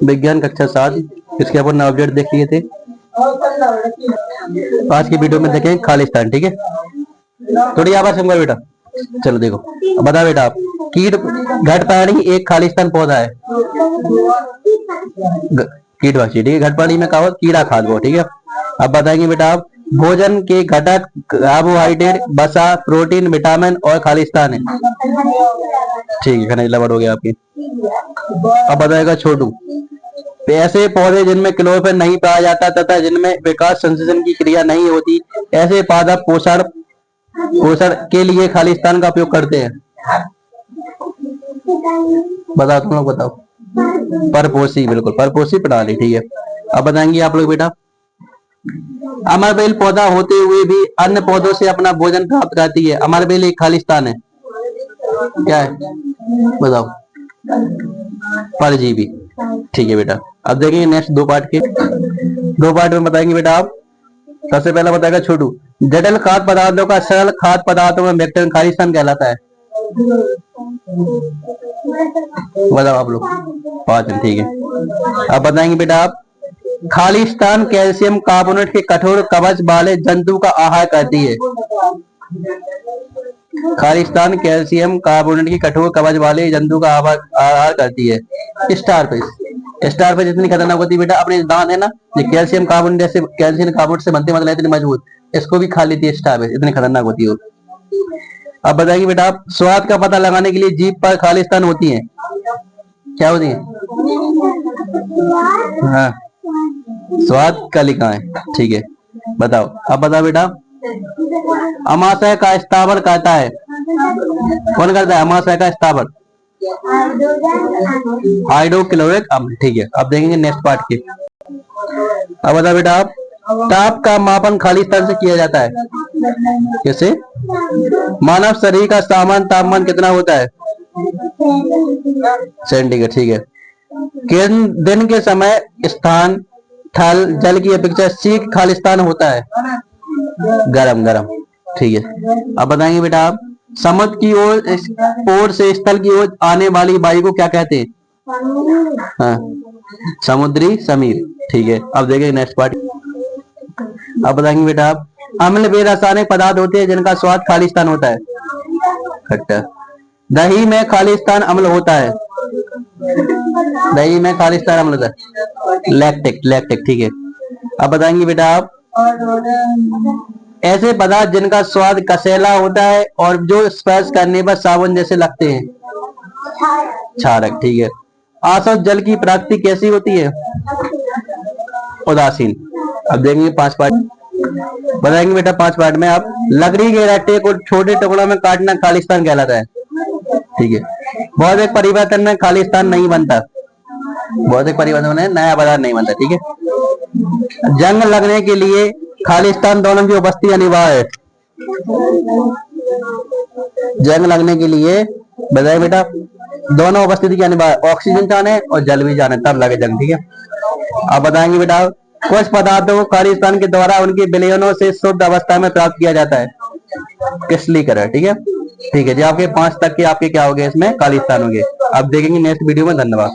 विज्ञान कक्षा 7 इसके अपन अपडेट देख लिए थे। आज की वीडियो में देखें खालिस्तान। ठीक है, थोड़ी आवाज सुनकर बेटा। चलो देखो, अब बता बेटा आप। कीट घटपाणी एक खालिस्तान पौधा है। कीटवासी, ठीक है। घटपाणी में कहा कीड़ा खाद वो, ठीक है। अब बताएंगे बेटा आप, भोजन के घटक कार्बोहाइड्रेट, वसा, प्रोटीन, विटामिन और खालिस्तान है। ठीक है, खनिज लवण हो गया आपकी। अब बताएगा छोटू, ऐसे पौधे जिनमें क्लोरोफिल नहीं पाया जाता तथा जिनमें विकास संश्लेषण की क्रिया नहीं होती, ऐसे पादप पोषण के लिए खालिस्तान का उपयोग करते हैं। बताओ तुम लोग, बताओ। परपोषी, बिल्कुल परपोषी प्रणाली, ठीक है। अब बताएंगे आप लोग बेटा, अमरबेल पौधा होते हुए भी अन्य पौधों से अपना भोजन प्राप्त करती है। अमरबेल एक खालिस्तान है। क्या है बताओ? परजीवी, ठीक है बेटा। अब देखेंगे नेक्स्ट दो पार्ट में बताएंगे बेटा आप। सबसे पहला बताएगा छोटू, जटिल खाद्य पदार्थों का सरल खाद्य पदार्थों में बैक्टीरिया खालिस्तान कहलाता है। बताओ आप लोग। पाचन, ठीक है। अब बताएंगे बेटा आप, खालिस्तान कैल्शियम कार्बोनेट के कठोर कवच वाले जंतु का आहार करती है। खालिस्तान कैल्शियम कार्बोनेट की कठोर कवच वाले जंतु का आहार करती है। स्टारफिश इतनी खतरनाक होती है बेटा, अपने दांत है ना, ये कैल्शियम कार्बोनेट से बनते, मतलब इतनी मजबूत, इसको भी खा लेती है स्टारफिश, इतनी खतरनाक होती है। अब बताएंगे बेटा आप, स्वाद का पता लगाने के लिए जीभ पर खालिस्तान होती है। क्या होती है? हाँ, स्वाद का लिखा है, ठीक है। बताओ। अब बताओ बेटा, अमाशय का स्थावर कहता है। कौन करता है अमाशय का स्थावर? हाइड्रोक्लोरिक अम्ल, ठीक है। अब देखेंगे नेक्स्ट पार्ट के। अब बताओ बेटा आप, ताप का मापन खालिस्तान से किया जाता है। कैसे? मानव शरीर का सामान्य तापमान कितना होता है? सेंटीग्रेड, ठीक है। दिन के समय स्थान थल जल की अपेक्षा शीत खालिस्तान होता है। गरम, ठीक है। अब बताएंगे बेटा आप, समुद्र की ओर से स्थल की ओर आने वाली वायु को क्या कहते हैं? हाँ, समुद्री समीर, ठीक है। अब देखेंगे नेक्स्ट पार्ट। अब बताएंगे बेटा आप, अम्ल वे रासायनिक पदार्थ होते हैं जिनका स्वाद खालिस्तान होता है। खट्टा। दही में खालिस्तान अम्ल होता है। दही में खालिस्तान अम्ल होता है, लैक्टिक, ठीक है। अब बताएंगे बेटा आप, ऐसे पदार्थ जिनका स्वाद कसेला होता है और जो स्पर्श करने पर साबुन जैसे लगते हैं। क्षारक, ठीक है। आसुत जल की प्राप्ति कैसी होती है? उदासीन। अब देखेंगे 5 पार्ट, बताएंगे बेटा 5 पार्ट में आप, लकड़ी के रट्टे को छोटे टुकड़ों में काटना खालिस्तान कहलाता है। ठीक है। भौतिक परिवर्तन में खालिस्तान नहीं बनता। भौतिक परिवर्तन में नया पदार्थ नहीं बनता, ठीक है। जंग लगने के लिए खालिस्तान दोनों की उपस्थिति अनिवार्य है। जंग लगने के लिए बताए बेटा, दोनों उपस्थिति की अनिवार्य, ऑक्सीजन जाने और जल भी जाने तब लगे जंग, ठीक है। अब बताएंगे बेटा, कुछ पदार्थों को खालिस्तान के द्वारा उनके विलयनों से शुद्ध अवस्था में प्राप्त किया जाता है। क्रिस्टलीकरण, ठीक है। ठीक है जी, आपके 5 तक के आपके क्या हो गए इसमें खालिस्तान हो गए। अब देखेंगे नेक्स्ट वीडियो में। धन्यवाद।